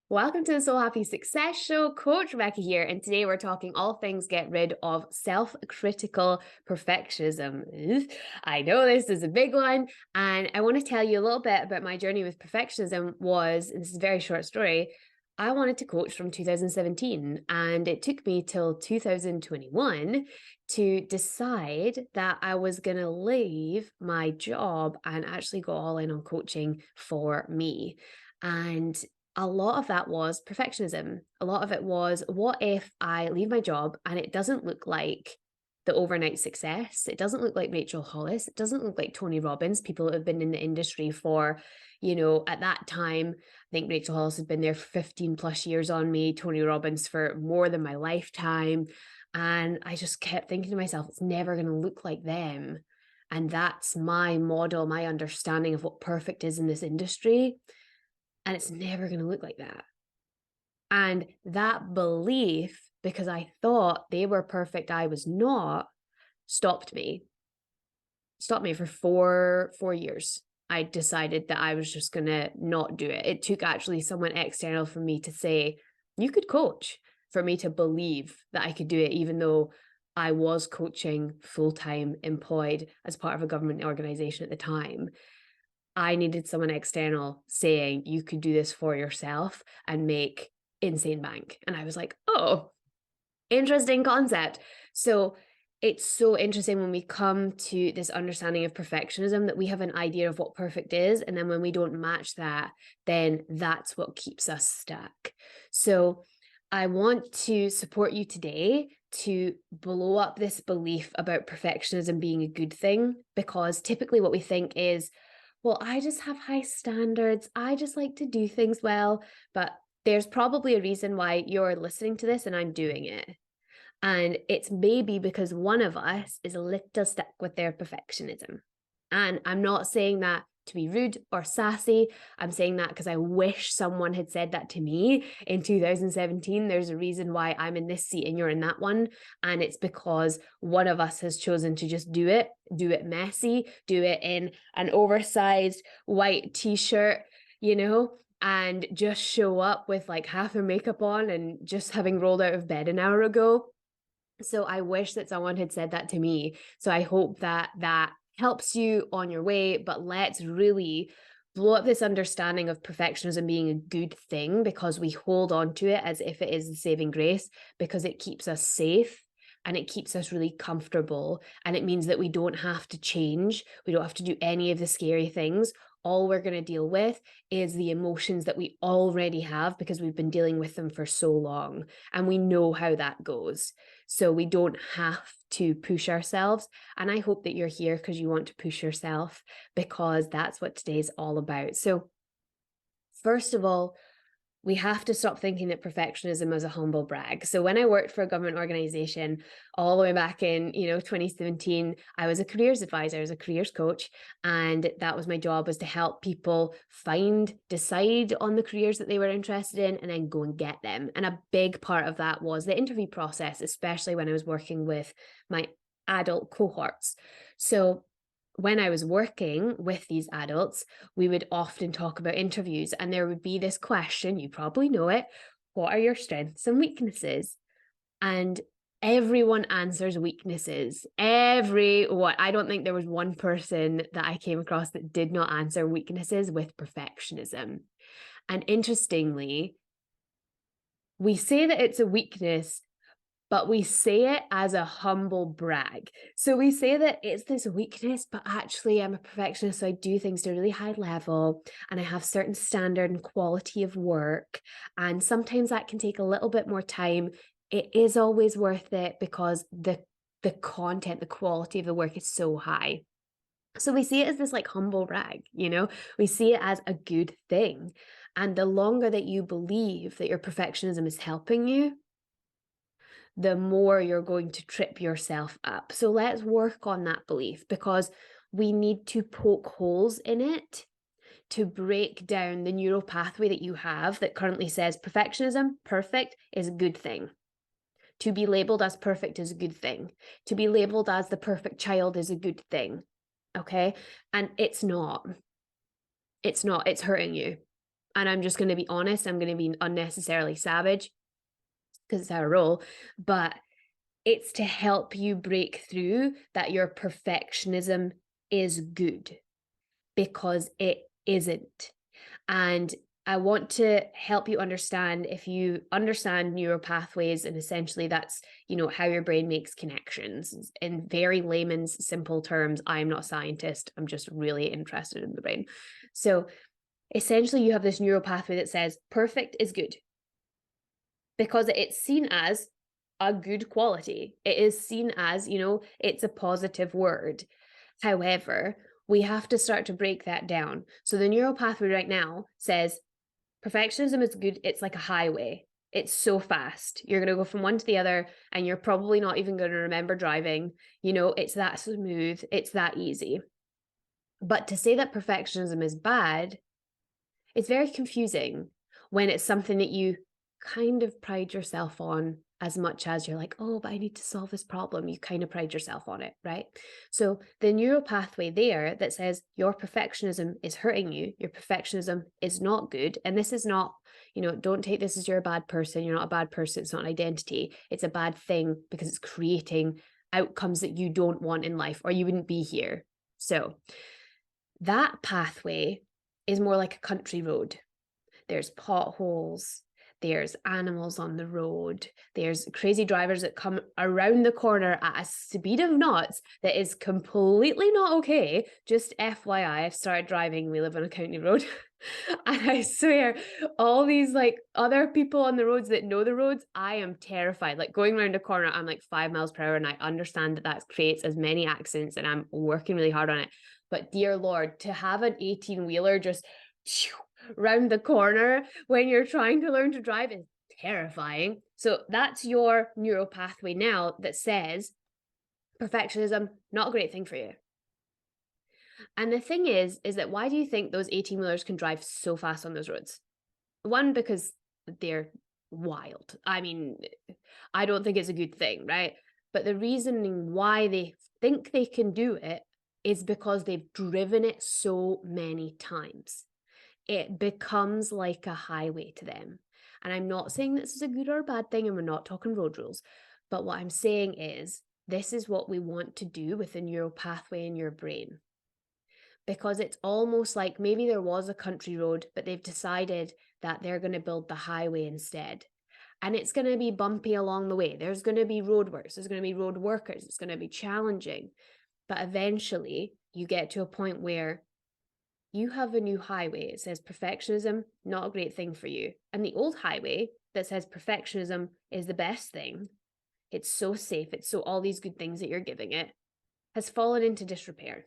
Welcome to the Soul Happy Success Show. Coach Rebecca here, and today we're talking all things get rid of self-critical perfectionism. I know this is a big one, and I want to tell you a little bit about my journey with perfectionism. And this is a very short story, I wanted to coach from 2017, and it took me till 2021 to decide that I was going to leave my job and actually go all in on coaching for me. And a lot of that was perfectionism. A lot of it was, what if I leave my job and it doesn't look like the overnight success? It doesn't look like Rachel Hollis. It doesn't look like Tony Robbins, people that have been in the industry for, at that time, I think Rachel Hollis had been there for 15 plus years on me, Tony Robbins for more than my lifetime. And I just kept thinking to myself, it's never going to look like them. And that's my model, my understanding of what perfect is in this industry. And it's never going to look like that. And that belief, because I thought they were perfect, I was not, stopped me. Stopped me for four years. I decided that I was just going to not do it. It took actually someone external for me to say, you could coach, for me to believe that I could do it, even though I was coaching full-time, employed as part of a government organization at the time. I needed someone external saying you could do this for yourself and make insane bank. And I was like, oh, interesting concept. So it's so interesting when we come to this understanding of perfectionism that we have an idea of what perfect is. And then when we don't match that, then that's what keeps us stuck. So I want to support you today to blow up this belief about perfectionism being a good thing, because typically what we think is, well, I just have high standards. I just like to do things well. But there's probably a reason why you're listening to this and I'm doing it. And it's maybe because one of us is a little stuck with their perfectionism. And I'm not saying that to be rude or sassy. I'm saying that because I wish someone had said that to me in 2017. There's a reason why I'm in this seat and you're in that one. And it's because one of us has chosen to just do it messy, do it in an oversized white t-shirt, and just show up with like half their makeup on and just having rolled out of bed an hour ago. So I wish that someone had said that to me. So I hope that that helps you on your way, but let's really blow up this understanding of perfectionism being a good thing, because we hold on to it as if it is the saving grace, because it keeps us safe and it keeps us really comfortable. And it means that we don't have to change. We don't have to do any of the scary things. All we're going to deal with is the emotions that we already have because we've been dealing with them for so long and we know how that goes. So we don't have to push ourselves. And I hope that you're here because you want to push yourself, because that's what today's all about. So first of all, we have to stop thinking that perfectionism is a humble brag. So when I worked for a government organization all the way back in, 2017, I was a careers advisor, I was a careers coach. And that was my job, was to help people decide on the careers that they were interested in and then go and get them. And a big part of that was the interview process, especially when I was working with my adult cohorts. So when I was working with these adults, we would often talk about interviews, and there would be this question, you probably know it, what are your strengths and weaknesses? And everyone answers weaknesses. I don't think there was one person that I came across that did not answer weaknesses with perfectionism. And interestingly, we say that it's a weakness, but we say it as a humble brag. So we say that it's this weakness, but actually I'm a perfectionist, so I do things to a really high level and I have certain standard and quality of work. And sometimes that can take a little bit more time. It is always worth it because the content, the quality of the work is so high. So we see it as this like humble brag, we see it as a good thing. And the longer that you believe that your perfectionism is helping you, the more you're going to trip yourself up. So let's work on that belief, because we need to poke holes in it to break down the neural pathway that you have that currently says perfectionism, perfect, is a good thing. To be labeled as perfect is a good thing. To be labeled as the perfect child is a good thing. Okay? And it's not. It's not. It's hurting you. And I'm just going to be honest. I'm going to be unnecessarily savage because it's our role. But it's to help you break through that your perfectionism is good, because it isn't. And I want to help you understand, if you understand neural pathways, and essentially that's, how your brain makes connections. In very layman's simple terms, I am not a scientist. I'm just really interested in the brain. So essentially you have this neural pathway that says perfect is good, because it's seen as a good quality. It is seen as, it's a positive word. However, we have to start to break that down. So the neural pathway right now says perfectionism is good. It's like a highway. It's so fast. You're going to go from one to the other, and you're probably not even going to remember driving. It's that smooth. It's that easy. But to say that perfectionism is bad, it's very confusing when it's something that you kind of pride yourself on, as much as you're like, oh, but I need to solve this problem. You kind of pride yourself on it, right? So the neural pathway there that says your perfectionism is hurting you, your perfectionism is not good. And this is not, don't take this as you're a bad person. You're not a bad person. It's not an identity. It's a bad thing because it's creating outcomes that you don't want in life, or you wouldn't be here. So that pathway is more like a country road. There's potholes, there's animals on the road, there's crazy drivers that come around the corner at a speed of knots that is completely not okay. Just FYI, I've started driving, we live on a county road. And I swear, all these like other people on the roads that know the roads, I am terrified. Like going around a corner, I'm like 5 miles per hour, and I understand that creates as many accidents, and I'm working really hard on it. But dear Lord, to have an 18-wheeler just round the corner when you're trying to learn to drive is terrifying. So that's your neural pathway now that says perfectionism, not a great thing for you. And the thing is that why do you think those 18-wheelers can drive so fast on those roads? One, because they're wild. I mean, I don't think it's a good thing, right? But the reasoning why they think they can do it is because they've driven it so many times. It becomes like a highway to them. And I'm not saying this is a good or a bad thing, and we're not talking road rules. But what I'm saying is this is what we want to do with the neural pathway in your brain. Because it's almost like maybe there was a country road, but they've decided that they're going to build the highway instead. And it's going to be bumpy along the way. There's going to be roadworks. There's going to be road workers. It's going to be challenging. But eventually you get to a point where you have a new highway. It says perfectionism, not a great thing for you. And the old highway that says perfectionism is the best thing, it's so safe, it's so all these good things that you're giving it, has fallen into disrepair.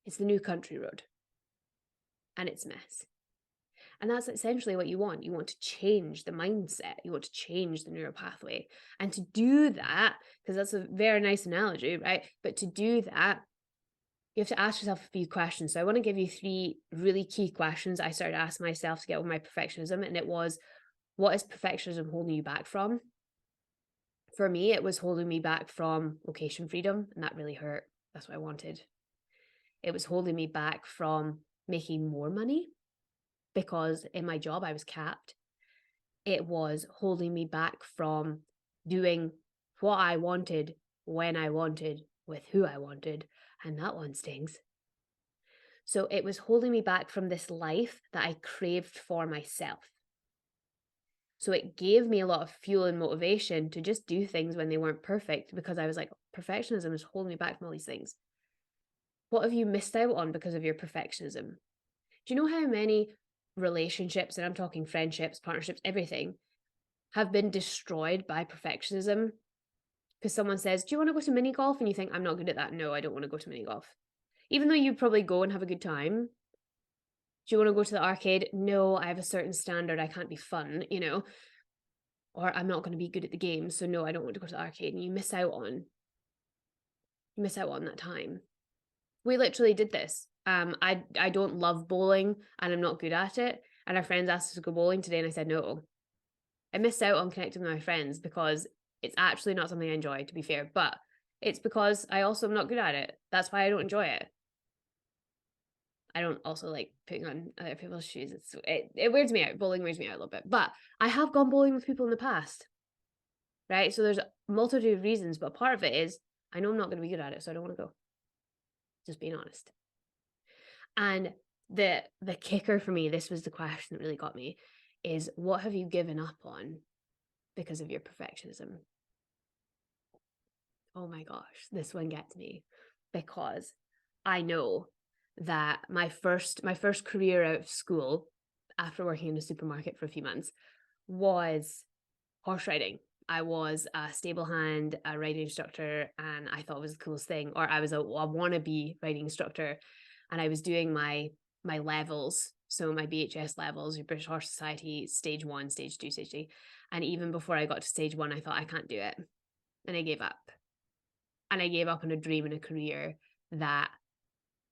It's the new country road. And it's a mess. And that's essentially what you want. You want to change the mindset. You want to change the neural pathway. And to do that, because that's a very nice analogy, right? But to do that, you have to ask yourself a few questions. So I want to give you 3 really key questions I started asking myself to get over my perfectionism. And it was, what is perfectionism holding you back from? For me, it was holding me back from location freedom, and that really hurt. That's what I wanted. It was holding me back from making more money, because in my job I was capped. It was holding me back from doing what I wanted, when I wanted, with who I wanted, and that one stings. So it was holding me back from this life that I craved for myself. So it gave me a lot of fuel and motivation to just do things when they weren't perfect, because I was like, perfectionism is holding me back from all these things. What have you missed out on because of your perfectionism? Do you know how many relationships, and I'm talking friendships, partnerships, everything, have been destroyed by perfectionism? Because someone says, do you want to go to mini golf? And you think, I'm not good at that. No, I don't want to go to mini golf. Even though you probably go and have a good time. Do you want to go to the arcade? No, I have a certain standard. I can't be fun, or I'm not going to be good at the game. So no, I don't want to go to the arcade. And you miss out on that time. We literally did this. I don't love bowling, and I'm not good at it. And our friends asked us to go bowling today, and I said no. I missed out on connecting with my friends because it's actually not something I enjoy, to be fair. But it's because I also am not good at it. That's why I don't enjoy it. I don't also like putting on other people's shoes. It weirds me out. Bowling weirds me out a little bit. But I have gone bowling with people in the past, right? So there's a multitude of reasons, but part of it is I know I'm not going to be good at it, so I don't want to go. Just being honest. And the kicker for me, this was the question that really got me, is what have you given up on because of your perfectionism? Oh my gosh, this one gets me because I know that my first career out of school after working in a supermarket for a few months was horse riding. I was a stable hand, a riding instructor, and I thought it was the coolest thing. Or I was a wannabe riding instructor, and I was doing my levels, so my BHS levels, your British Horse Society, stage 1, stage 2, stage 3. And even before I got to stage 1, I thought I can't do it, and I gave up. And I gave up on a dream and a career that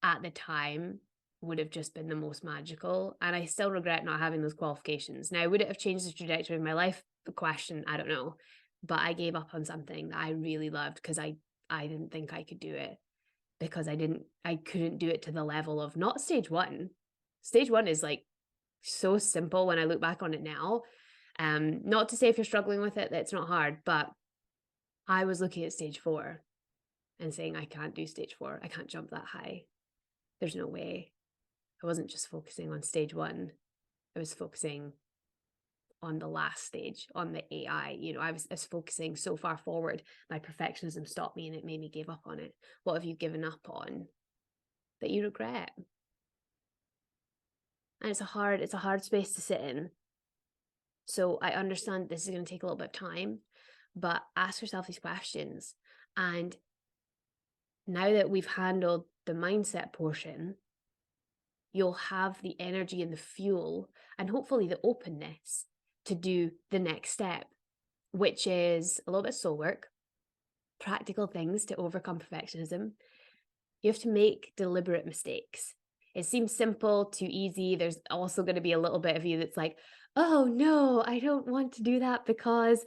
at the time would have just been the most magical. And I still regret not having those qualifications. Now, would it have changed the trajectory of my life? The question, I don't know. But I gave up on something that I really loved because I didn't think I could do it, because I couldn't do it to the level of not stage 1. Stage 1 is like so simple when I look back on it now. Not to say if you're struggling with it, that's not hard, but I was looking at stage 4 and saying, I can't do stage 4. I can't jump that high. There's no way. I wasn't just focusing on stage 1. I was focusing on the last stage, on the AI. I was focusing so far forward. My perfectionism stopped me and it made me give up on it. What have you given up on that you regret? And it's a hard space to sit in. So I understand this is going to take a little bit of time, but ask yourself these questions. And now that we've handled the mindset portion, you'll have the energy and the fuel and hopefully the openness to do the next step, which is a little bit of soul work, practical things to overcome perfectionism. You have to make deliberate mistakes. It seems simple, too easy. There's also going to be a little bit of you that's like, oh no, I don't want to do that because,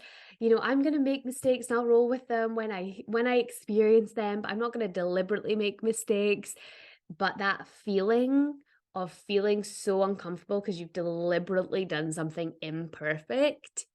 I'm going to make mistakes and I'll roll with them when I experience them, but I'm not going to deliberately make mistakes. But that feeling of feeling so uncomfortable because you've deliberately done something imperfect,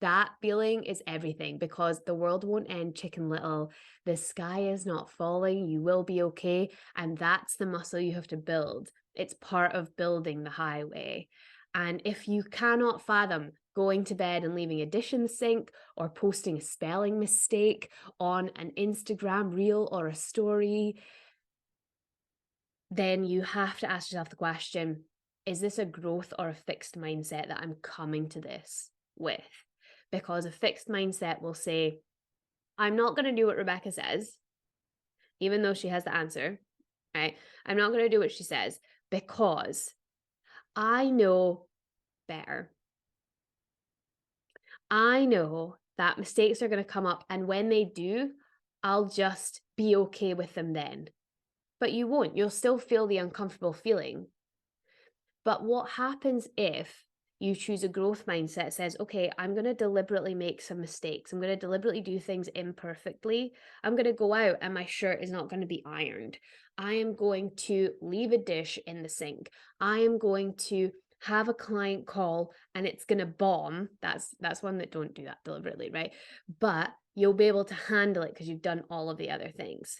that feeling is everything, because the world won't end, Chicken Little. The sky is not falling. You will be okay. And that's the muscle you have to build. It's part of building the highway. And if you cannot fathom going to bed and leaving a dish in the sink or posting a spelling mistake on an Instagram reel or a story, then you have to ask yourself the question, is this a growth or a fixed mindset that I'm coming to this with? Because a fixed mindset will say, I'm not going to do what Rebecca says, even though she has the answer, right? I'm not going to do what she says because I know better. I know that mistakes are going to come up, and when they do, I'll just be okay with them then. But you won't. You'll still feel the uncomfortable feeling. But what happens if you choose a growth mindset, says, okay, I'm going to deliberately make some mistakes. I'm going to deliberately do things imperfectly. I'm going to go out and my shirt is not going to be ironed. I am going to leave a dish in the sink. I am going to have a client call and it's going to bomb. That's one that don't do that deliberately, right? But you'll be able to handle it because you've done all of the other things.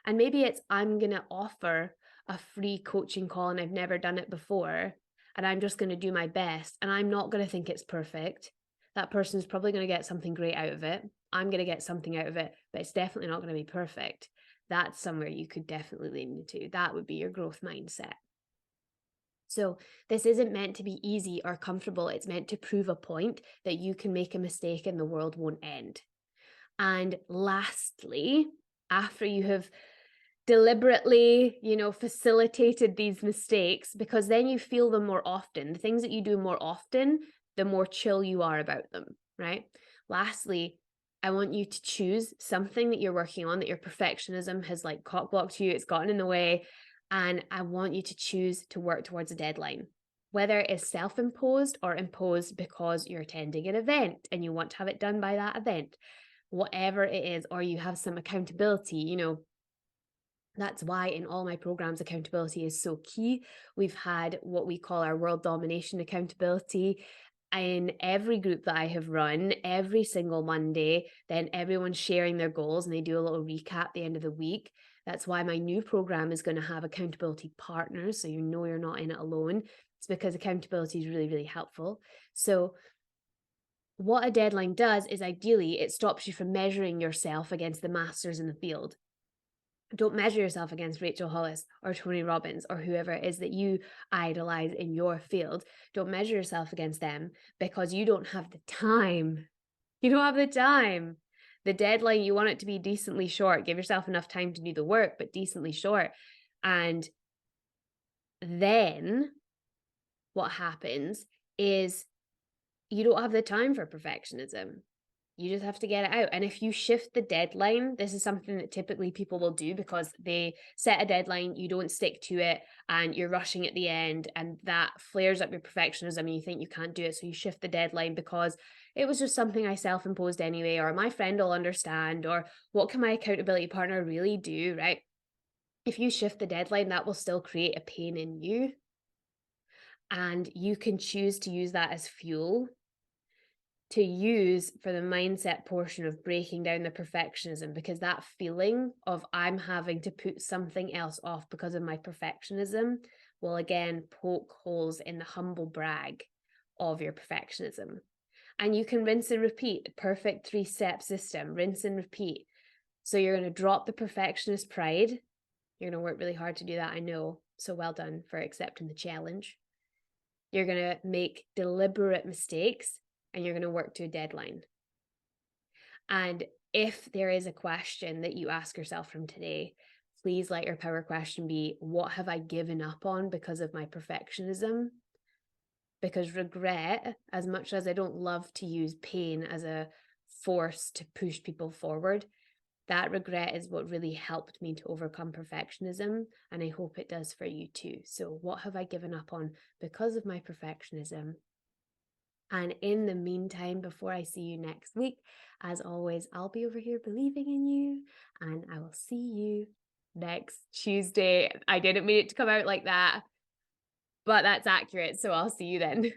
And maybe it's, I'm going to offer a free coaching call and I've never done it before, and I'm just going to do my best, and I'm not going to think it's perfect. That person's probably going to get something great out of it. I'm going to get something out of it, but it's definitely not going to be perfect. That's somewhere you could definitely lean into. That would be your growth mindset. So this isn't meant to be easy or comfortable. It's meant to prove a point that you can make a mistake and the world won't end. And lastly, after you have deliberately, facilitated these mistakes, because then you feel them more often. The things that you do more often, the more chill you are about them, right? Lastly, I want you to choose something that you're working on, that your perfectionism has like cock blocked you, it's gotten in the way. And I want you to choose to work towards a deadline, whether it's self-imposed or imposed because you're attending an event and you want to have it done by that event, whatever it is, or you have some accountability, That's why in all my programs, accountability is so key. We've had what we call our world domination accountability in every group that I have run every single Monday. Then everyone's sharing their goals and they do a little recap at the end of the week. That's why my new program is going to have accountability partners. So you know you're not in it alone. It's because accountability is really, really helpful. So, what a deadline does is ideally it stops you from measuring yourself against the masters in the field. Don't measure yourself against Rachel Hollis or Tony Robbins or whoever it is that you idolize in your field. Don't measure yourself against them because you don't have the time. You don't have the time. The deadline, you want it to be decently short. Give yourself enough time to do the work, but decently short. And then what happens is you don't have the time for perfectionism. You just have to get it out. And if you shift the deadline, this is something that typically people will do because they set a deadline, you don't stick to it, and you're rushing at the end, and that flares up your perfectionism and you think you can't do it. So you shift the deadline because it was just something I self imposed anyway, or my friend will understand, or what can my accountability partner really do, right? If you shift the deadline, that will still create a pain in you. And you can choose to use that as fuel to use for the mindset portion of breaking down the perfectionism, because that feeling of I'm having to put something else off because of my perfectionism will again poke holes in the humble brag of your perfectionism. And you can rinse and repeat, perfect 3-step system, rinse and repeat. So you're going to drop the perfectionist pride. You're going to work really hard to do that, I know. So well done for accepting the challenge. You're going to make deliberate mistakes and you're going to work to a deadline. And if there is a question that you ask yourself from today, please let your power question be, what have I given up on because of my perfectionism? Because regret, as much as I don't love to use pain as a force to push people forward, that regret is what really helped me to overcome perfectionism. And I hope it does for you too. So, what have I given up on because of my perfectionism? And in the meantime, before I see you next week, as always, I'll be over here believing in you, and I will see you next Tuesday. I didn't mean it to come out like that, but that's accurate. So I'll see you then.